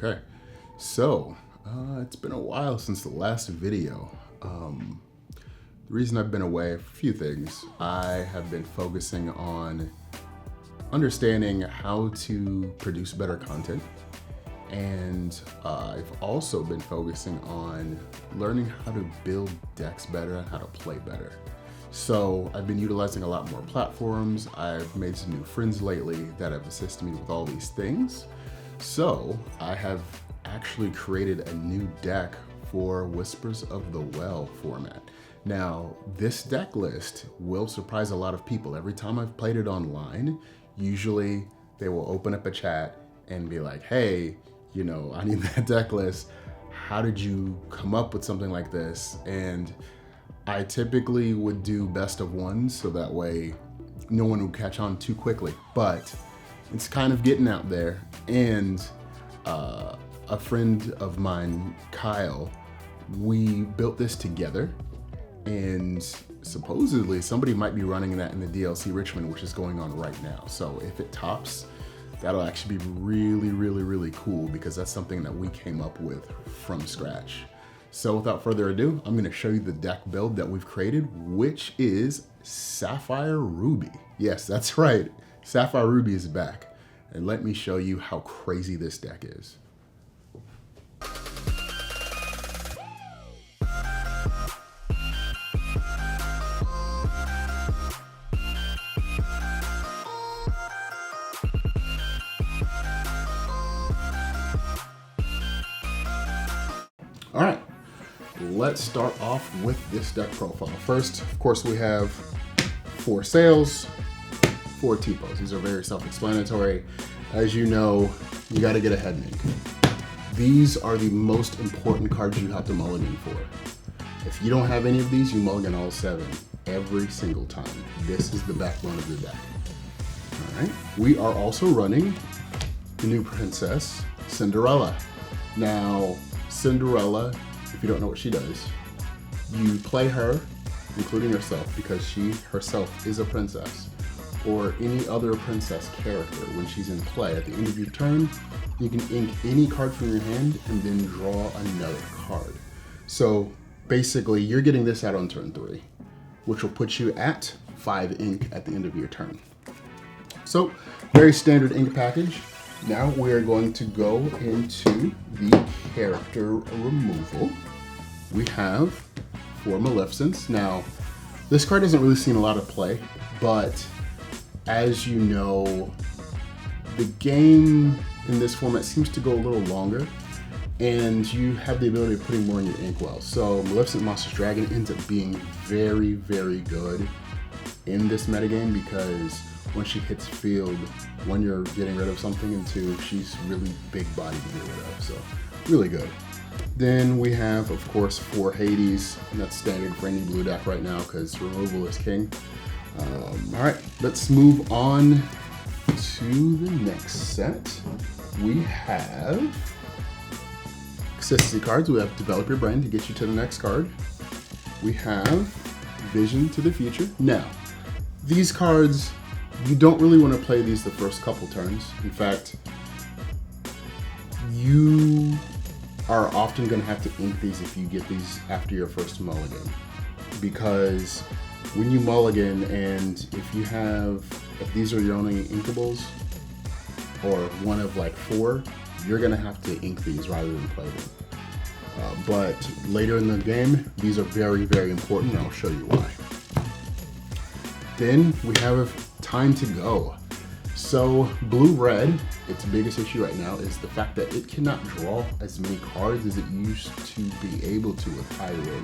Okay, so it's been a while since the last video. The reason I've been away, a few things. I have been focusing on understanding how to produce better content. And I've also been focusing on learning how to build decks better and how to play better. So I've been utilizing a lot more platforms. I've made some new friends lately that have assisted me with all these things. So I have actually created a new deck for Whispers of the Well format. Now, this deck list will surprise a lot of people. Every time I've played it online, usually they will open up a chat and be like, hey, you know, I need that deck list. How did you come up with something like this? And I typically would do best of ones so that way no one would catch on too quickly. But it's kind of getting out there. And a friend of mine, Kyle, we built this together. And supposedly somebody might be running that in the DLC Richmond, which is going on right now. So if it tops, that'll actually be really, really, really cool because that's something that we came up with from scratch. So without further ado, I'm gonna show you the deck build that we've created, which is Sapphire Ruby. Yes, that's right. Sapphire Ruby is back. And let me show you how crazy this deck is. All right, let's start off with this deck profile. First, of course, we have 4 sails, 4 T-pos. These are very self-explanatory. As you know, you gotta get a head ink. These are the most important cards you have to mulligan for. If you don't have any of these, you mulligan all 7 every single time. This is the backbone of your deck. All right, we are also running the new princess, Cinderella. Now, Cinderella, if you don't know what she does, you play her, including herself, because she herself is a princess, or any other princess character. When she's in play, at the end of your turn, you can ink any card from your hand and then draw another card. So basically, you're getting this out on turn 3, which will put you at 5 ink at the end of your turn. So, very standard ink package. Now we're going to go into the character removal. We have 4 Maleficents. Now, this card hasn't really seen a lot of play, but as you know, the game in this format seems to go a little longer, and you have the ability of putting more in your inkwell. So Maleficent Monstrous Dragon ends up being very, very good in this metagame because when she hits field, one, you're getting rid of something, and 2, she's really big body to get rid of, so really good. Then we have, of course, 4 Hades, and that's standard for any blue deck right now because removal is king. All right, let's move on to the next set. We have consistency cards. We have Develop Your Brain to get you to the next card. We have Vision to the Future. Now, these cards, you don't really want to play these the first couple turns. In fact, you are often going to have to ink these if you get these after your first mulligan. Because when you mulligan, and if these are your only inkables, or one of like 4, you're going to have to ink these rather than play them. But later in the game, these are very, very important, and I'll show you why. Then we have Time to Go. So blue-red, its biggest issue right now is the fact that it cannot draw as many cards as it used to be able to with Highwind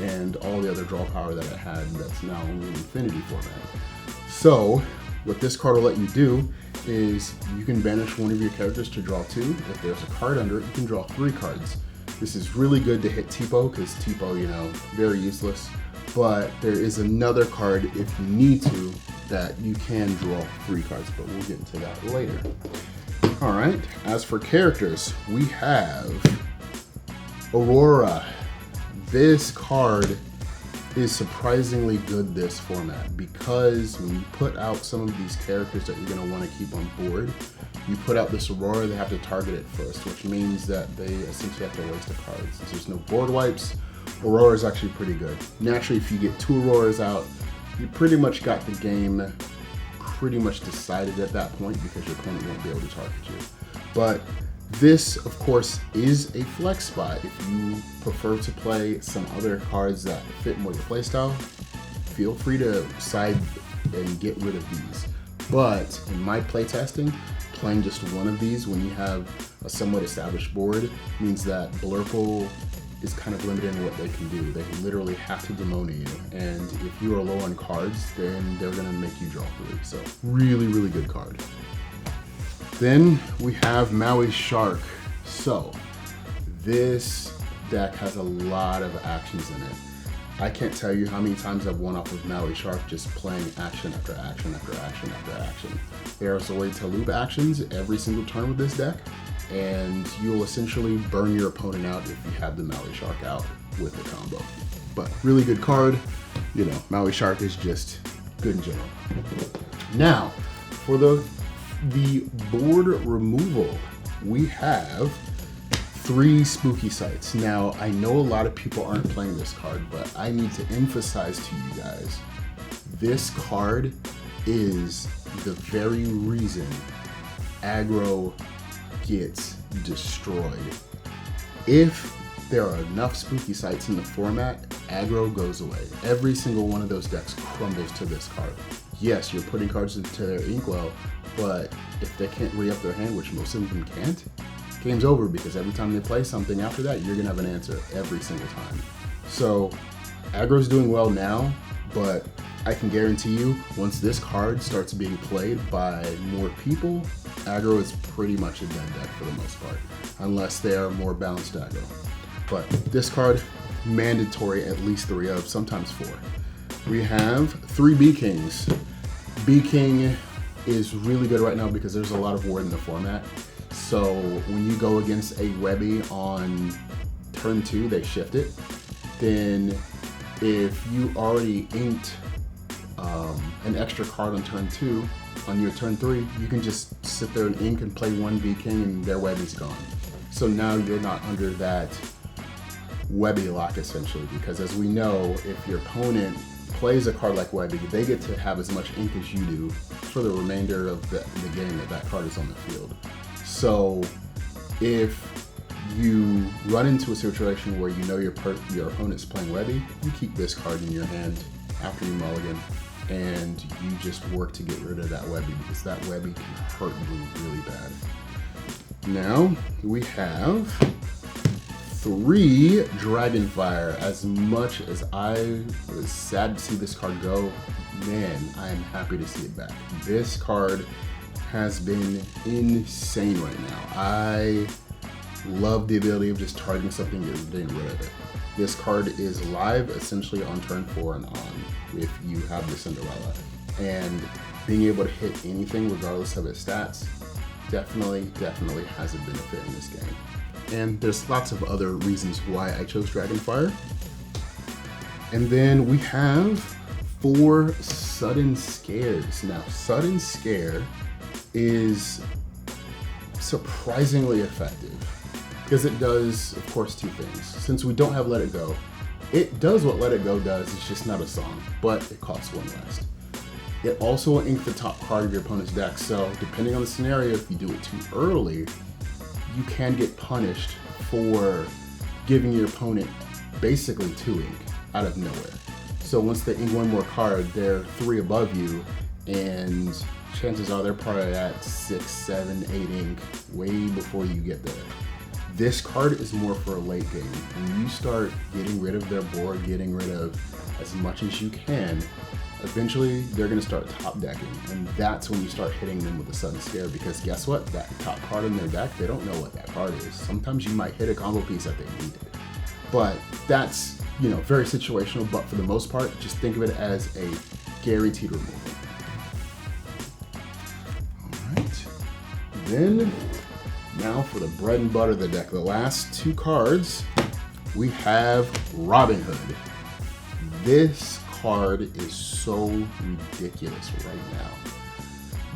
and all the other draw power that it had that's now only in Infinity format. So what this card will let you do is you can banish one of your characters to draw 2. If there's a card under it, you can draw 3 cards. This is really good to hit Tipo because Tipo, you know, very useless. But there is another card if you need to that you can draw 3 cards, but we'll get into that later. All right, as for characters, we have Aurora. This card is surprisingly good this format because when you put out some of these characters that you're going to want to keep on board, You put out this Aurora, they have to target it first, which means that they essentially have to waste a card. Since there's no board wipes, Aurora is actually pretty good. Naturally, if you get 2 Auroras out, you pretty much got the game pretty much decided at that point because your opponent won't be able to target you. But this, of course, is a flex spot. If you prefer to play some other cards that fit more your playstyle, feel free to side and get rid of these. But in my playtesting, playing just one of these when you have a somewhat established board means that Blurple is kind of limited in what they can do. They literally have to demona you, and if you are low on cards, then they're gonna make you draw 3. So really, really good card. Then we have Maui Shark. So this deck has a lot of actions in it. I can't tell you how many times I've won off of Maui Shark just playing action after action after action after action. There's a way to loop actions every single turn with this deck, and you'll essentially burn your opponent out if you have the Maui Shark out with the combo. But really good card. You know, Maui Shark is just good in general. Now, for the board removal, we have 3 spooky sites. Now, I know a lot of people aren't playing this card, but I need to emphasize to you guys, this card is the very reason aggro gets destroyed. If there are enough spooky sites in the format, aggro goes away. Every single one of those decks crumbles to this card. Yes, you're putting cards into their inkwell, but if they can't re-up their hand, which most of them can't, game's over, because every time they play something after that, you're gonna have an answer every single time. So aggro's doing well now, but I can guarantee you, once this card starts being played by more people, aggro is pretty much a dead deck for the most part, unless they are more balanced aggro. But this card, mandatory at least 3 of, sometimes 4. We have 3 B-Kings. B-King is really good right now because there's a lot of ward in the format. So when you go against a Webby on turn 2, they shift it. Then if you already inked an extra card on turn 2, on your turn 3, you can just sit there and ink and play 1 B-King and their Webby's gone. So now you're not under that Webby lock essentially, because as we know, if your opponent plays a card like Webby, they get to have as much ink as you do for the remainder of the game that card is on the field. So if you run into a situation where you know your opponent's playing Webby, you keep this card in your hand after you mulligan, and you just work to get rid of that Webby, because that Webby can hurt you really bad. Now we have 3 Dragonfire. As much as I was sad to see this card go, man, I am happy to see it back. This card has been insane right now. I love the ability of just targeting something and getting rid of it. This card is live essentially on turn 4 and on if you have the Cinderella. And being able to hit anything regardless of its stats definitely has a benefit in this game. And there's lots of other reasons why I chose Dragonfire. And then we have 4 Sudden Scares. Now, Sudden Scare is surprisingly effective because it does, of course, 2 things. Since we don't have Let It Go, it does what Let It Go does, it's just not a song, but it costs 1 less. It also will ink the top card of your opponent's deck, so depending on the scenario, if you do it too early, you can get punished for giving your opponent basically 2 ink out of nowhere. So once they ink 1 more card, they're 3 above you, and chances are they're probably at 6, 7, 8 ink way before you get there. This card is more for a late game. When you start getting rid of their board, getting rid of as much as you can, eventually they're going to start top decking, and that's when you start hitting them with a Sudden Scare, because guess what? That top card in their deck, they don't know what that card is. Sometimes you might hit a combo piece that they needed. But that's, you know, very situational, but for the most part, just think of it as a guaranteed removal. Alright. Then, now for the bread and butter of the deck, the last 2 cards, we have Robin Hood. This card is so ridiculous right now.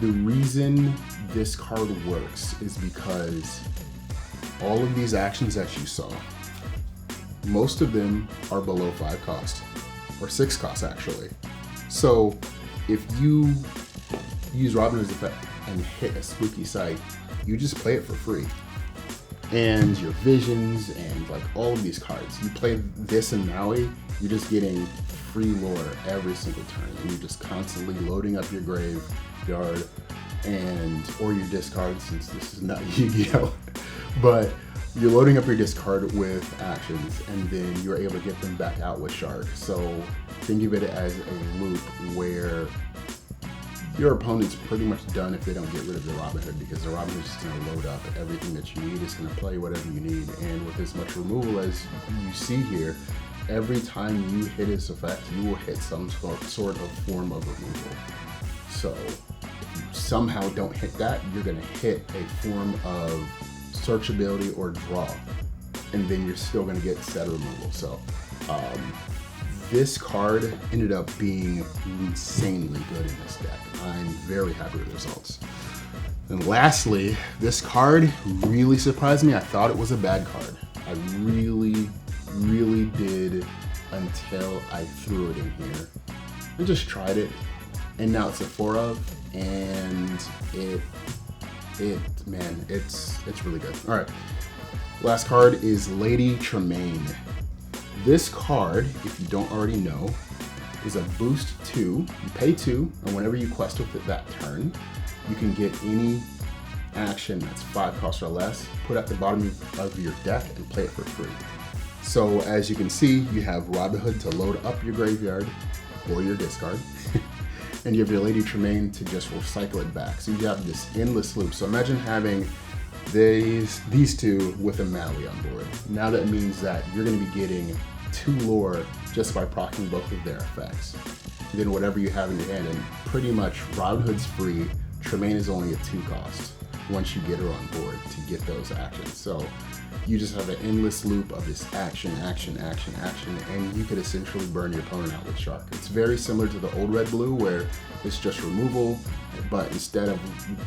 The reason this card works is because all of these actions that you saw, most of them are below 5 cost, or 6 cost actually. So if you use Robin Hood's effect and hit a spooky sight, you just play it for free. And your visions and like all of these cards, you play this in Maui, you're just getting free lore every single turn, and you're just constantly loading up your graveyard or your discard, since this is not Yu-Gi-Oh! But you're loading up your discard with actions, and then you're able to get them back out with Shark. So think of it as a loop where your opponent's pretty much done if they don't get rid of the Robin Hood, because the Robin Hood is just going to load up everything that you need. It's going to play whatever you need, and with as much removal as you see here, every time you hit his effect, you will hit some sort of form of removal. So if you somehow don't hit that, you're going to hit a form of searchability or draw, and then you're still going to get set removal. So this card ended up being insanely good in this deck. I'm very happy with the results. And lastly, this card really surprised me. I thought it was a bad card. I really did, until I threw it in here. I just tried it, and now it's a 4 of, and man, it's really good. All right, last card is Lady Tremaine. This card, if you don't already know, is a boost 2. You pay 2, and whenever you quest with it that turn, you can get any action that's 5 cost or less, put at the bottom of your deck, and play it for free. So as you can see, you have Robin Hood to load up your graveyard or your discard, and you have your Lady Tremaine to just recycle it back. So you have this endless loop. So imagine having these two with a Maui on board. Now that means that you're going to be getting 2 lore just by proccing both of their effects. And then whatever you have in your hand, and pretty much Robin Hood's free, Tremaine is only a 2 cost once you get her on board to get those actions. So you just have an endless loop of this action, and you could essentially burn your opponent out with Shark. It's very similar to the old red-blue where it's just removal, but instead of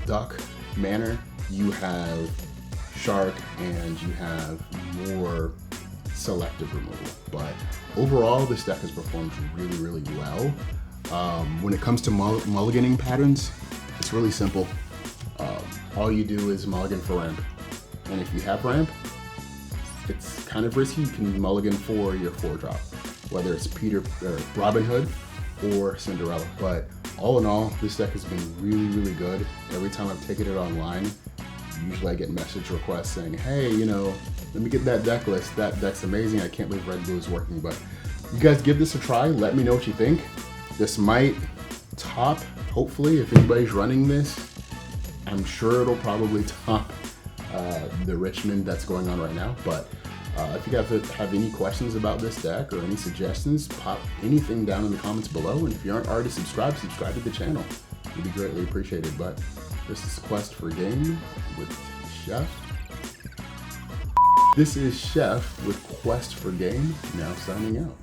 duck manner, you have Shark and you have more selective removal. But overall, this deck has performed really well. When it comes to mulliganing patterns, it's really simple. All you do is mulligan for ramp, and if you have ramp, it's kind of risky. You can mulligan for your 4-drop, whether it's Robin Hood or Cinderella. But all in all, this deck has been really good. Every time I've taken it online, usually I get message requests saying, hey, let me get that deck list. That deck's amazing. I can't believe red blue is working. But you guys give this a try. Let me know what you think. This might top, hopefully, if anybody's running this, I'm sure it'll probably top the Richmond that's going on right now. But if you guys have any questions about this deck or any suggestions, pop anything down in the comments below. And if you aren't already subscribed to the channel. It'd be greatly appreciated. But this is Quest for Game with Chef. This is Chef with Quest for Game, now signing out.